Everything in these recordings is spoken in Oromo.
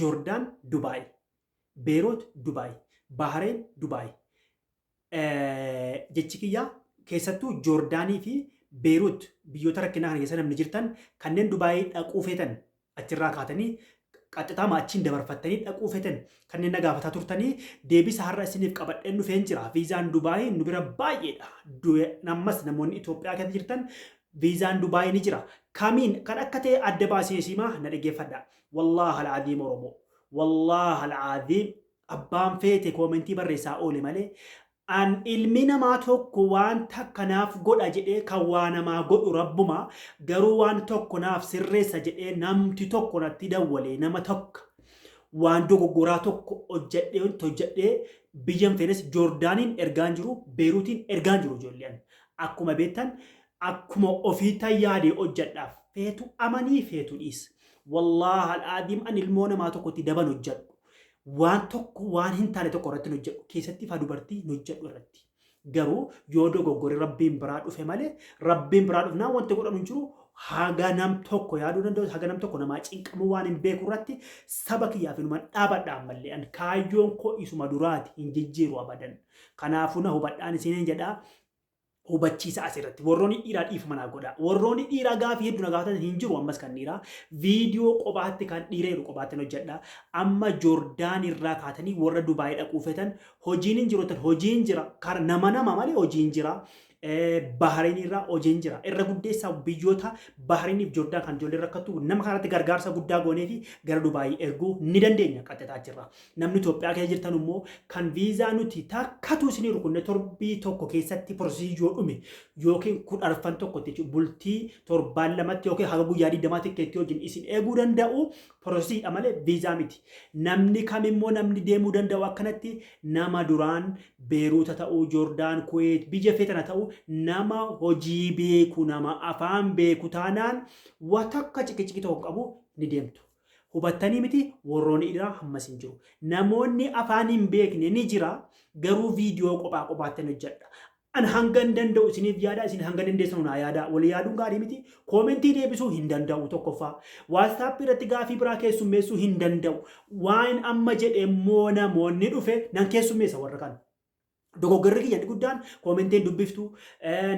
Joordaan Dubaay, Beeroot Dubaay, Bahareen Dubaay. Jechi kiyyaa keessattuu Joordaanii fi Beeruut biyyoota rakkinaa kana keessa namni jirtan kanneen Dubaayii dhaquu feetan achirraa kaatanii qaxxitaa maachiin dabarfattanii dhaquu feetan kanneen na gaafataa turtanii deebisa har'a isiniif qabadheen dhufeen jira. Viizaan Dubaayii nu bira baay'eedha. Nammas namoonni Itoophiyaa keessa jirtan viizaan Dubaayii ni jira. Kamiin kan akka ta'e adda baasee simaa na dhaggeeffadha. Wallaahi al'aadiim Oromoo. Wallaahi al'aadiim abbaan feete koomentii barreessaa oole malee an ilmi namaa tokko wanta kanaaf godha jedhee kan waa namaa godhu rabbuma garuu waan tokko naaf sirreessa jedhee namti tokko natti dawwalee nama tokko waan dogoggoraa tokko hojjedhee biyyan feenes Joordaaniin ergaan jiru Beeruutiin ergaan jiru ijoolleen akkuma beektan akkuma ofii tayyaadee hojjedhaaf feetu amanii feetu dhiis wallaahi al'aadiim an ilmoo namaa tokkotti daban hojjedhu. Waan tokko waan hin taane tokko irratti hojjedhu keessatti faa dubartii hojjedhu irratti garuu yoo dogoggore rabbiin biraa dhufe malee rabbiin biraa dhufnaan wanti godhamu hin jiru haga nam tokko yaaduu danda'u haga nam tokko namaa cinqamu waan hin beeku irratti saba kiyyaaf inumaan dhaabadhaan mallee an kaayyoon koo isuma duraati hin jijjiiru abadan kanaafuu na hubadhaan isiniin jedhaa hubachiisa asirratti warroonni dhiiraa dhiifama godha warroonni dhiiraa gaafii hedduu gaafatan hin jiru ammas kan dhiiraa viidiyoo qobaatti kan dhiira jedhu qobaatti hojjedha amma Joordaan irraa kaatanii warra Dubaayii dhaquu feetan hojiin hin jiru hojiin jira nama malee hojiin jira Bahariin irraa hojiin jira irra guddeessaa biyyoota Bahariiniif Joordaan kan ijoollee rakkattu nama kanatti gargaarsa guddaa goonee fi gara Dubaayii erguu ni dandeenya qaxxataa jirra namni Itoophiyaa keessa jirtan immoo kan viizaa nuti takkatu isinii rukunne torbii tokko keessatti proosiijoo dhume yookiin kudharfan tokkotti bultii torbaan lamatti yookiin haga guyyaa 20 tikkeetti wajjin isin eeguu danda'u proosiidha malee viizaa miti namni kamimmoo namni deemuu danda'u akkanatti nama duraan Beeruuta ta'uu Joordaan Kuweet biyya feetana ta'uu nama hojii beeku nama afaan beeku taanaan watakka ciqiciki tokko qabu ni deemtu. Hubattanii miti warroonni dhiiraa hammas hin jiru. Namoonni afaan hin beekne ni jira garuu viidiyoo qobaatti hojjedha. An hanga hin danda'u isiniif yaada isin hanga dandeessan naa yaada wal yaaduun gaarii miti koomentii deebisuu hin danda'u tokkoffaa waatsaappii irratti gaafii biraa keessummeessuu hin danda'u waan amma jedhe immoo namoonni dhufe nan keessummeessa warra kana. Dogoggorri kiyya guddaan koomentiin dubbiftu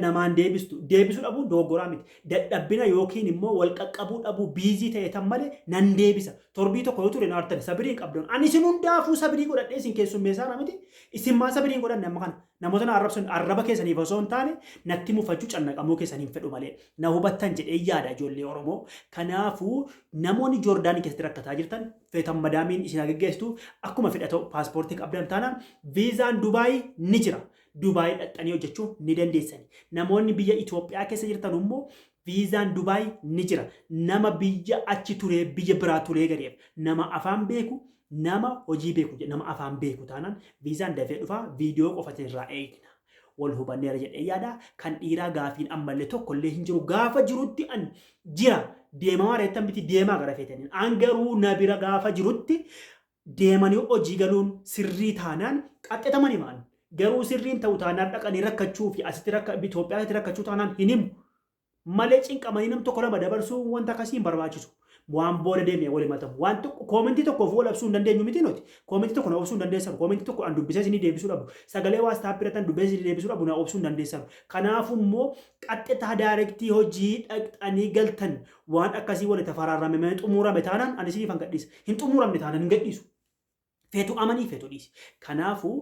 namaan deebisuu dhabuun dogoggoraa miti dadhabbina yookiin immoo wal qaqqabuu dhabuu biizii ta'e tan malee nan deebisa torbii tokko yoo ture naartan sabiriin qabdan ani isin hundaafuu sabirii godhadhee isin keessummeessaa miti isin maa sabiriin godhanne amma kana namoota arraba keessaniif osoo hin taane natti mufachuu cannaqamuu keessaniin fedhu malee na hubattan jedhee yaada ijoollee Oromoo kanaafuu namoonni Joordaanii keessatti rakkataa jirtan feetan madaamiin isin gaggeessitu akkuma fedhatoo paaspoortii qabdan taanaan viizaan Dubaayii ni jira. Dubaayii dhaqxanii hojjechuu ni dandeessani. Namoonni biyya Itoophiyaa keessa jirtan immoo viizaan Dubaayii ni jira. Nama biyya achi turee biyya biraa turee gadeef nama afaan beeku nama hojii beeku nama afaan beeku taanaan viizaan dafee dhufaa viidiyoo qofatiin irraa eegna. Wal hubanneera jedhee yaada kan dhiiraa gaafiin ammallee tokkollee hin jiru gaafa jirutti an jira deemamaa reettan biti deemaa gara feetaniin an garuu na bira gaafa jirutti deemanii hojii galuun sirrii taanaan qaxxatamanii maan garuu sirriin ta'u taanaan dhaqanii rakkachuu fi asitti Itoophiyaatti rakkachuu taanaan hin himu malee cinqamanii nam tokko lama dabarsuu wanta akkasii hin barbaachisu. Waan booda deemee wal himatamu waan tokko koomentii tokkoof wal obsuu hin dandeenyu miti nuti koomentii tokko na obsuu hin dandeessan koomentii tokko an dubbisee isinii deebisuu dhabu sagalee waatsaappii irratti an dubbisee isinii deebisuu dhabu na obsuu hin dandeessan kanaafuu immoo qaxxitaa daayirektii hojii dhaqxanii galtan waan akkasii walitti faraarrame xumurame taanaan ani isiniif hin gadhiisa hin xumuramne taanaan hin gadhiisu feetu amanii feetu dhiisi kanaafuu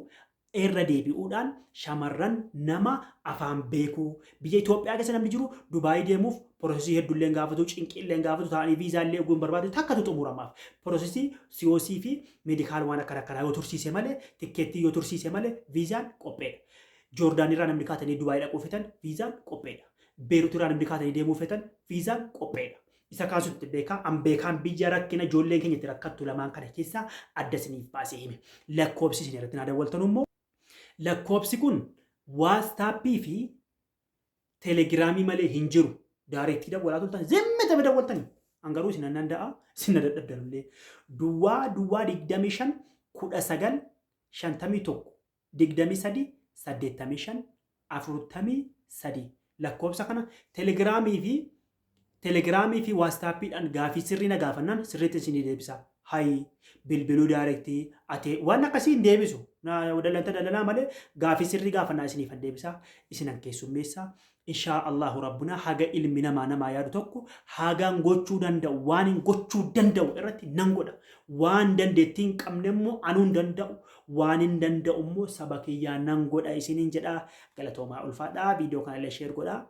irra deebi'uudhaan shamarran nama afaan beekuu biyya Itoophiyaa keessa namni jiru Dubaayii deemuuf Prosesii hedduulleen gaafatu cinqiilleen gaafatu ta'anii viizaallee eeguun barbaadu takkatu xumuramaaf prosesii siyoosii fi meedikaal waan akka yoo tursiise malee tikkeettii yoo tursiise malee viizaan qopheedha. Joordaan irraa namni kaatanii Dubaayii dhaquu fetan viizaan qopheedha. Beerut irraa namni kaatanii deemuu fetan viizaan qopheedha. Isa kaasutti beekaan biyya rakkina ijoolleen keenya itti rakkattu lamaan kana keessaa adda isiniif baasee hime. Lakkoobsi isin irratti naa dawwaltan immoo lakkoobsi kun waatsaappii fi teelegiraamii malee hin jiru. Daareektii dawwalaa toltan zimmita dawwaltanii angaruu isin nan danda'a isin dadhabdanillee duwwaa 25 19 51 23 85 43 lakkoobsa kana teelegiraamii fi waatsaappii dhaan gaafii sirrii na gaafannaan sirriitti isin deebisa hayi bilbiluu daarektii ate waan akkasii hin deebisu. Daldalta daldalaa malee gaafii sirrii gaafannaa isiniif hin deebisaa isinan keessummeessaa. Inshaa Allahu rabbuna haga ilmi namaa yaadu tokko hagaan gochuu danda'u waan hin gochuu danda'u irratti nan godha. Waan dandeettii hin qabne immoo anuu hin danda'u. Waan hin danda'u immoo saba kiyyaa nan godha isiniin jedhaa. Galatoomaa ulfaadhaa. Viidiyoo kana illee sheer godhaa.